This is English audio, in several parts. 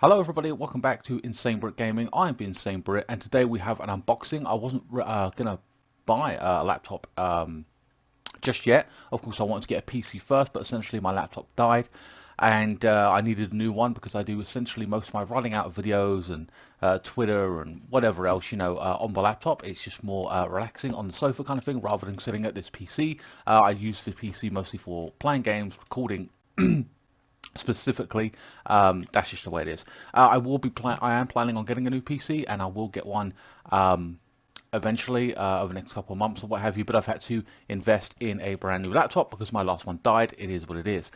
Hello everybody, welcome back to INSANEBRIT Gaming. I'm INSANEBRIT and today we have an unboxing. I wasn't going to buy a laptop just yet. Of course I wanted to get a PC first, but essentially my laptop died and I needed a new one because I do essentially most of my running out of videos and Twitter and whatever else, on the laptop. It's just more relaxing on the sofa kind of thing rather than sitting at this PC. I use the PC mostly for playing games, recording specifically. That's just the way it is. I am planning on getting a new PC, and I will get one eventually over the next couple of months or what have you, but I've had to invest in a brand new laptop because my last one died. It is what it is.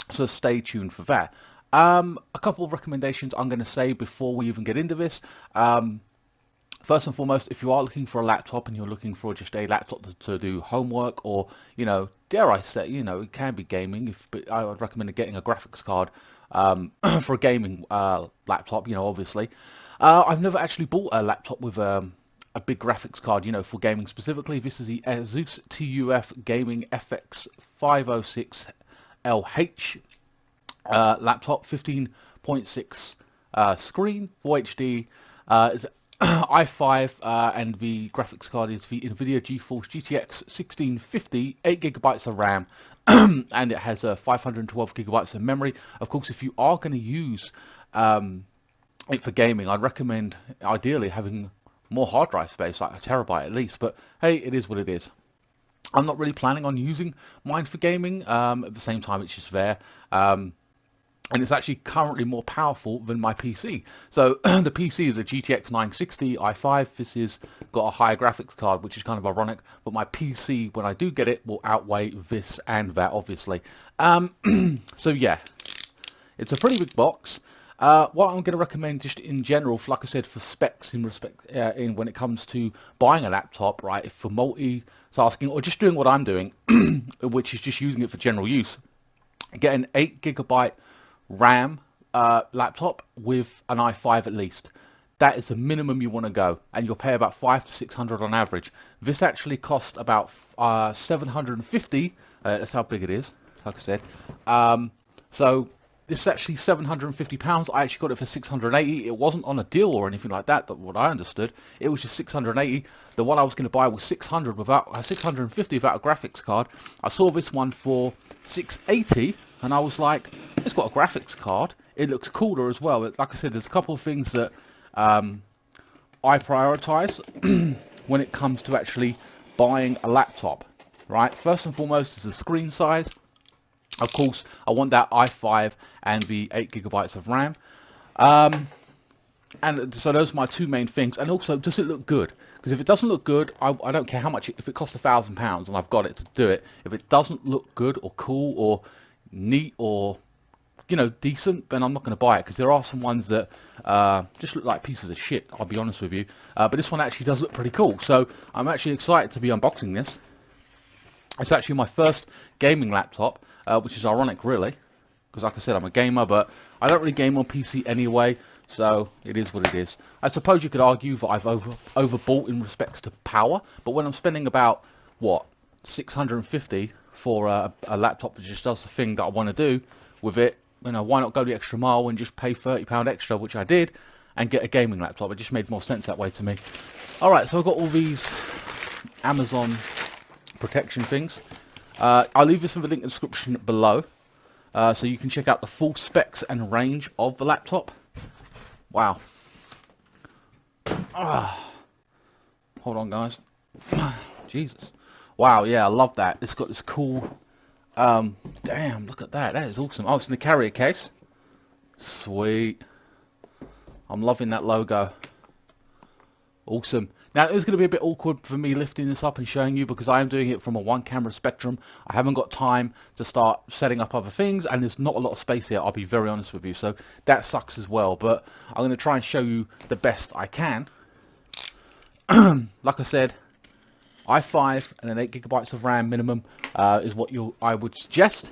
So stay tuned for that. A couple of recommendations I'm going to say before we even get into this. First and foremost, if you are looking for a laptop and you're looking for just a laptop to do homework or, dare I say, it can be gaming, but I would recommend getting a graphics card for a gaming laptop, obviously. I've never actually bought a laptop with a big graphics card, for gaming specifically. This is the Asus TUF Gaming FX506LH laptop, 15.6 screen, Full HD. It's i5 and the graphics card is the Nvidia GeForce GTX 1650, 8GB of RAM, and it has 512GB of memory. Of course, if you are going to use it for gaming, I'd recommend ideally having more hard drive space, like a terabyte at least, but hey, it is what it is. I'm not really planning on using mine for gaming. At the same time, it's just there. And it's actually currently more powerful than my PC. So the PC is a GTX 960 i5. This has got a higher graphics card, which is kind of ironic. But my PC, when I do get it, will outweigh this and that, obviously. So yeah, it's a pretty big box. What I'm going to recommend just in general, like I said, for specs in when it comes to buying a laptop, right, for multitasking or just doing what I'm doing, which is just using it for general use, get an 8GB RAM laptop with an i5 at least. That is the minimum you want to go, and you'll pay about 500 to 600 on average. This actually cost about 750. That's how big it is, like I said. So this is actually £750. I actually got it for 680. It wasn't on a deal or anything like that. What I understood, it was just 680. The one I was going to buy was 600 without 650 without a graphics card. I saw this one for 680. And I was like, it's got a graphics card. It looks cooler as well. Like I said, there's a couple of things that I prioritize when it comes to actually buying a laptop, right? First and foremost is the screen size. Of course, I want that i5 and the 8GB of RAM. And so those are my two main things. And also, does it look good? Because if it doesn't look good, I don't care how much. If it costs £1,000 and I've got it to do it, if it doesn't look good or cool or neat or decent, then I'm not going to buy it, because there are some ones that just look like pieces of shit, I'll be honest with you. But this one actually does look pretty cool, so I'm actually excited to be unboxing this. It's actually my first gaming laptop, which is ironic really, because like I said, I'm a gamer, but I don't really game on PC anyway, so it is what it is. I suppose you could argue that I've overbought in respects to power, but when I'm spending about what, 650 for a laptop that just does the thing that I want to do with it, why not go the extra mile and just pay £30 extra, which I did, and get a gaming laptop? It just made more sense that way to me. Alright, so I've got all these Amazon protection things. I'll leave this in the link in the description below, so you can check out the full specs and range of the laptop. Wow. Hold on, guys. Jesus. Wow, yeah, I love that. It's got this cool, damn, look at that. That is awesome. Oh, it's in the carrier case. Sweet. I'm loving that logo. Awesome. Now, it's going to be a bit awkward for me lifting this up and showing you, because I am doing it from a one-camera spectrum. I haven't got time to start setting up other things, and there's not a lot of space here, I'll be very honest with you. So that sucks as well, but I'm going to try and show you the best I can. Like I said, i5 and then 8GB of RAM minimum is what I would suggest.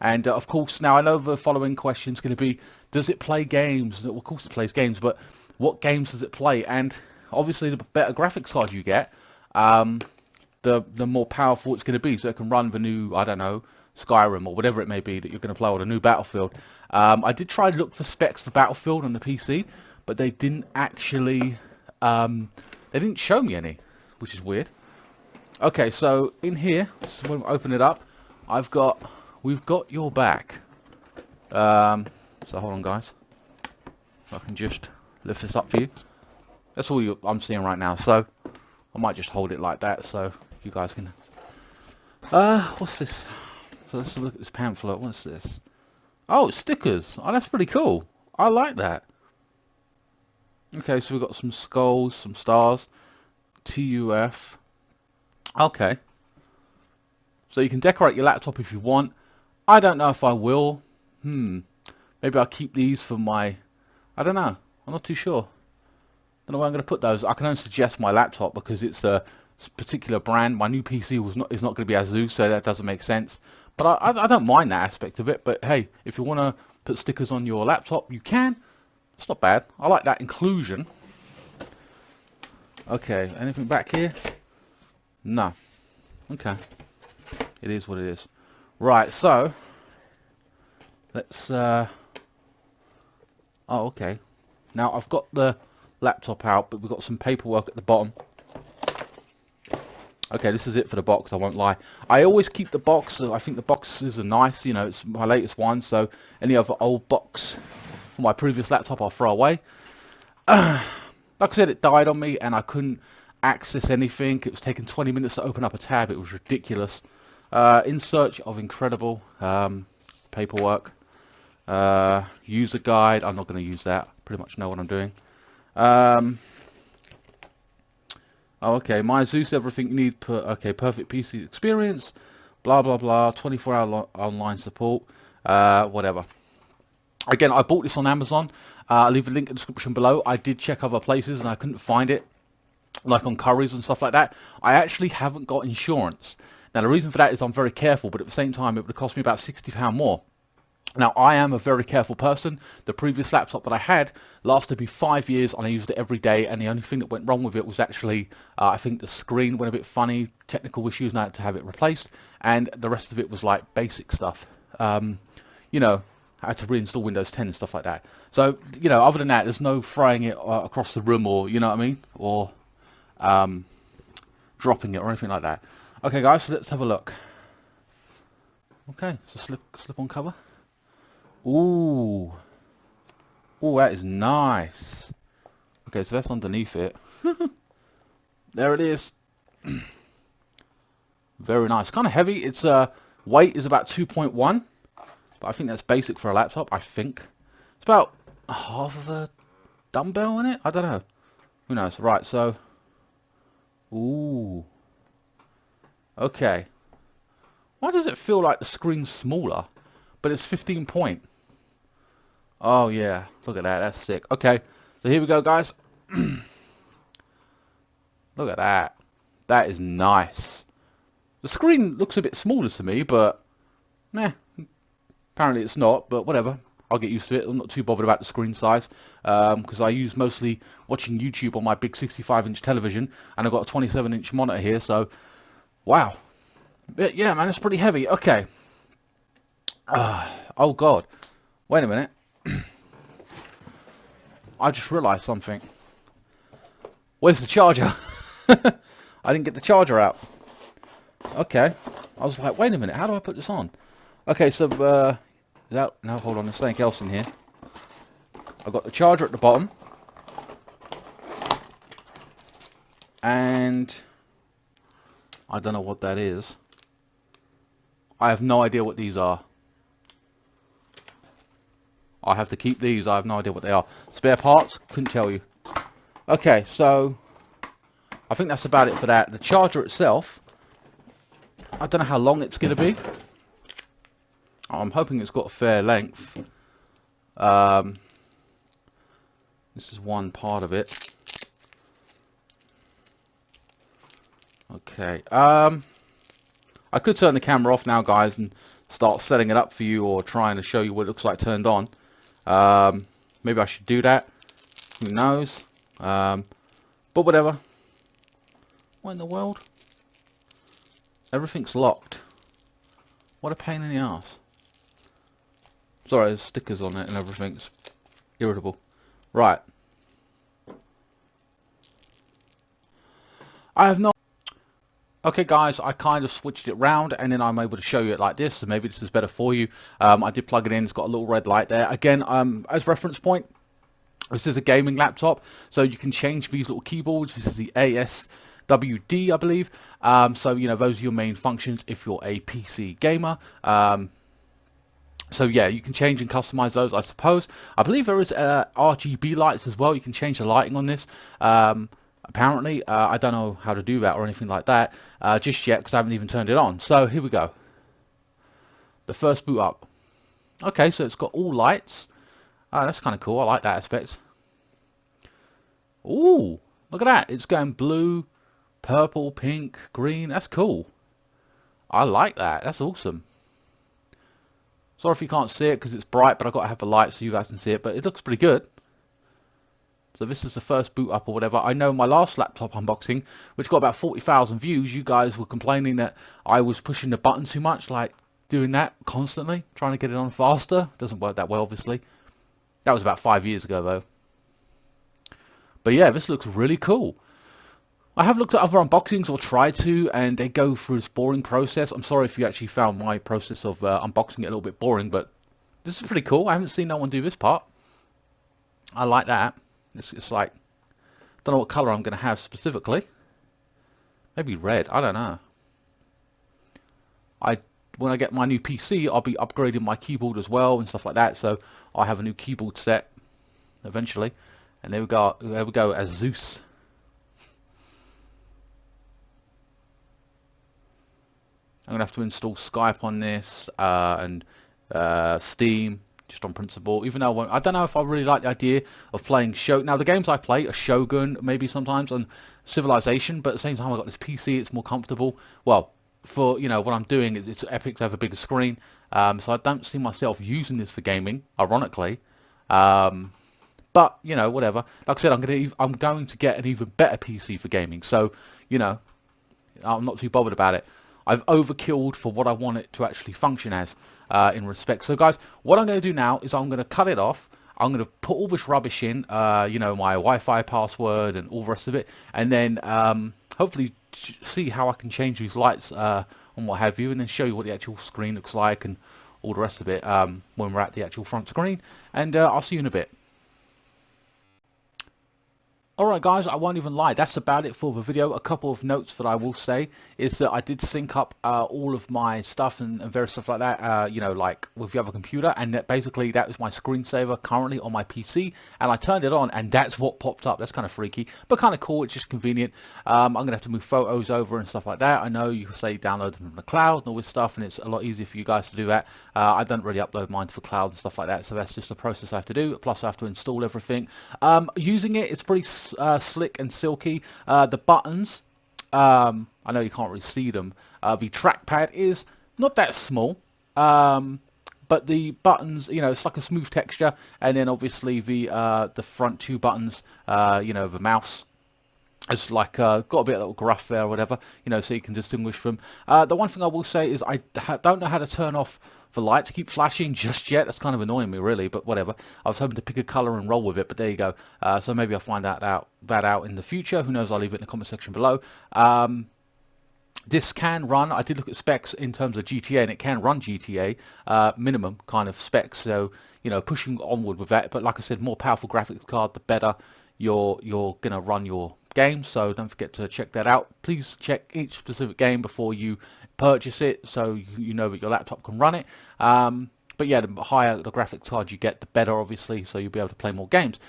And of course, now I know the following question is going to be, does it play games? Well, of course it plays games, but what games does it play? And obviously the better graphics card you get, the more powerful it's going to be. So it can run the new, I don't know, Skyrim or whatever it may be that you're going to play, or the new Battlefield. I did try to look for specs for Battlefield on the PC, but they didn't actually, they didn't show me any, which is weird. Okay, so in here, so when we open it up, we've got your back. So hold on, guys. I can just lift this up for you. That's all I'm seeing right now. So I might just hold it like that so you guys can. What's this? So let's look at this pamphlet. What's this? Oh, it's stickers. Oh, that's pretty cool. I like that. Okay, so we've got some skulls, some stars, TUF. Okay. So you can decorate your laptop if you want. I don't know if I will. Maybe I'll keep these for my... I don't know. I'm not too sure. Don't know where I'm going to put those. I can only suggest my laptop because it's a particular brand. My new PC is not going to be Asus, so that doesn't make sense. But I don't mind that aspect of it. But hey, if you want to put stickers on your laptop, you can. It's not bad. I like that inclusion. Okay, anything back here? No. Okay. It is what it is. Right, so let's oh, okay. Now I've got the laptop out, but we've got some paperwork at the bottom. Okay, this is it for the box, I won't lie. I always keep the box. I think the boxes are nice, you know, it's my latest one, so any other old box from my previous laptop I'll throw away. Like I said, it died on me and I couldn't access anything. It was taking 20 minutes to open up a tab. It was ridiculous. In search of incredible paperwork. User guide. I'm not going to use that. Pretty much know what I'm doing. Oh, okay. My Zeus, everything you need. Okay, perfect PC experience. Blah, blah, blah. 24-hour online support. Whatever. Again, I bought this on Amazon. I'll leave a link in the description below. I did check other places and I couldn't find it. Like on Currys and stuff like that. I actually haven't got insurance. Now, the reason for that is I'm very careful, but at the same time, it would cost me about £60 more. Now, I am a very careful person. The previous laptop that I had lasted me 5 years and I used it every day, and the only thing that went wrong with it was actually, I think the screen went a bit funny, technical issues, and I had to have it replaced, and the rest of it was like basic stuff. You know, I had to reinstall Windows 10 and stuff like that. So, you know, other than that, there's no throwing it across the room, or, you know what I mean, or dropping it or anything like that. Okay, guys, so let's have a look. Okay, so slip on cover. Ooh. Ooh, that is nice. Okay, so that's underneath it. There it is. Very nice. Kind of heavy. Its weight is about 2.1. But I think that's basic for a laptop, I think. It's about half of a dumbbell in it? I don't know. Who knows? Right, so... Ooh. Okay. Why does it feel like the screen's smaller? But it's 15 point. Oh yeah, look at that, that's sick. Okay, so here we go, guys. Look at that. That is nice. The screen looks a bit smaller to me, but meh, apparently it's not, but whatever. I'll get used to it. I'm not too bothered about the screen size, because I use mostly watching YouTube on my big 65-inch television, and I've got a 27-inch monitor here, so wow. But yeah, man, it's pretty heavy. Okay. Oh god, wait a minute. I just realised something. Where's the charger? I didn't get the charger out. Okay, I was like, wait a minute, how do I put this on? Okay, so no, hold on, there's something else in here. I've got the charger at the bottom, and I don't know what that is. I have no idea what these are. I have to keep these. I have no idea what they are. Spare parts? Couldn't tell you. Okay, so I think that's about it for that. The charger itself, I don't know how long it's going to be. I'm hoping it's got a fair length. This is one part of it. Okay. I could turn the camera off now, guys, and start setting it up for you, or trying to show you what it looks like turned on. Maybe I should do that. Who knows? But whatever. What in the world? Everything's locked. What a pain in the ass. Sorry, there's stickers on it and everything. It's irritable. Right. I have not... Okay guys, I kind of switched it round and then I'm able to show you it like this, so maybe this is better for you. I did plug it in, it's got a little red light there. Again, as reference point, this is a gaming laptop, so you can change these little keyboards. This is the ASWD, I believe. So, you know, those are your main functions if you're a PC gamer. So yeah, you can change and customize those, I suppose. I believe there is RGB lights as well. You can change the lighting on this. Apparently, I don't know how to do that or anything like that just yet because I haven't even turned it on. So here we go. The first boot up. Okay, so it's got all lights. That's kind of cool. I like that aspect. Ooh, look at that. It's going blue, purple, pink, green. That's cool. I like that. That's awesome. Sorry if you can't see it because it's bright, but I've got to have the light so you guys can see it. But it looks pretty good. So this is the first boot up or whatever. I know my last laptop unboxing, which got about 40,000 views, you guys were complaining that I was pushing the button too much, like doing that constantly, trying to get it on faster. Doesn't work that well, obviously. That was about 5 years ago, though. But yeah, this looks really cool. I have looked at other unboxings or tried to, and they go through this boring process. I'm sorry if you actually found my process of unboxing it a little bit boring, but this is pretty cool. I haven't seen no one do this part. I like that. It's like, don't know what color I'm going to have specifically. Maybe red. I don't know. When I get my new PC, I'll be upgrading my keyboard as well and stuff like that. So I'll have a new keyboard set eventually. And there we go. There we go. Asus. I'm gonna have to install Skype on this and Steam. Just on principle, even though I don't know if I really like the idea of playing now the games I play are Shogun maybe sometimes and Civilization, but at the same time I've got this PC, it's more comfortable. Well, for, you know, what I'm doing, it's epic to have a bigger screen, so I don't see myself using this for gaming, ironically, but you know, whatever. Like I said, I'm going to get an even better PC for gaming, so you know, I'm not too bothered about it. I've overkilled for what I want it to actually function as in respect. So guys, what I'm going to do now is I'm going to cut it off. I'm going to put all this rubbish in, you know, my Wi-Fi password and all the rest of it, and then hopefully see how I can change these lights and what have you, and then show you what the actual screen looks like and all the rest of it when we're at the actual front screen, and I'll see you in a bit. Alright guys, I won't even lie, that's about it for the video. A couple of notes that I will say is that I did sync up all of my stuff and various stuff like that, you know, like with the other computer, and that basically that was my screensaver currently on my PC, and I turned it on and that's what popped up. That's kind of freaky, but kind of cool. It's just convenient. I'm going to have to move photos over and stuff like that. I know you can say download them from the cloud and all this stuff, and it's a lot easier for you guys to do that. I don't really upload mine to the cloud and stuff like that, so that's just a process I have to do, plus I have to install everything. Using it, it's pretty slick and silky. The buttons, I know you can't really see them. The trackpad is not that small, but the buttons, you know, it's like a smooth texture, and then obviously the front two buttons, you know, the mouse, it's like got a bit of little gruff there or whatever, you know, so you can distinguish them. The one thing I will say is I don't know how to turn off the light to keep flashing just yet. That's kind of annoying me, really, but whatever. I was hoping to pick a color and roll with it, but there you go. So maybe I'll find that out in the future. Who knows? I'll leave it in the comment section below. This can run, I did look at specs in terms of GTA, and it can run GTA, minimum kind of specs, so, you know, pushing onward with that. But like I said, more powerful graphics card, the better you're going to run your game, so don't forget to check that out. Please check each specific game before you purchase it, so you know that your laptop can run it. But yeah, the higher the graphics card you get, the better, obviously, so you'll be able to play more games.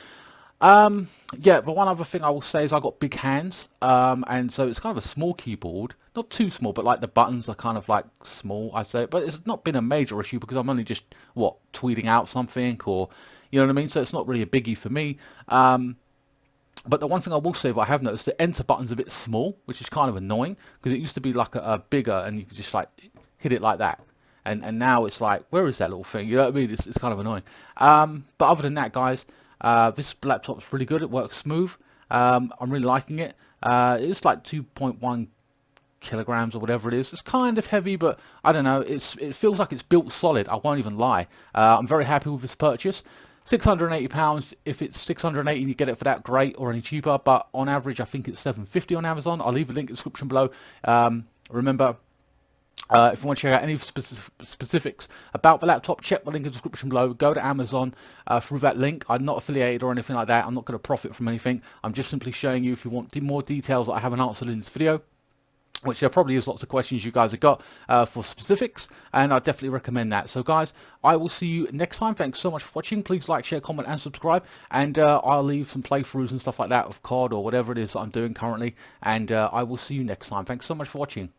Yeah, but one other thing I will say is I've got big hands, and so it's kind of a small keyboard, not too small, but like the buttons are kind of like small, I'd say, but it's not been a major issue because I'm only just, what, tweeting out something, or, you know what I mean, so it's not really a biggie for me. But the one thing I will say, I have noticed, the enter button's a bit small, which is kind of annoying, because it used to be like a bigger, and you could just like hit it like that. And now it's like, where is that little thing? You know what I mean? It's kind of annoying. But other than that, guys, this laptop's really good. It works smooth. I'm really liking it. It's like 2.1 kilograms or whatever it is. It's kind of heavy, but I don't know, it feels like it's built solid. I won't even lie. I'm very happy with this purchase. £680. If it's 680 and you get it for that, great, or any cheaper, but on average I think it's 750 on Amazon. I'll leave a link in the description below. Remember, if you want to check out any specifics about the laptop, check the link in the description below. Go to Amazon through that link. I'm not affiliated or anything like that. I'm not going to profit from anything. I'm just simply showing you if you want more details that I haven't answered in this video, which there probably is lots of questions you guys have got for specifics, and I definitely recommend that. So guys, I will see you next time. Thanks so much for watching. Please like, share, comment and subscribe, and I'll leave some playthroughs and stuff like that of COD or whatever it is that I'm doing currently, and I will see you next time. Thanks so much for watching.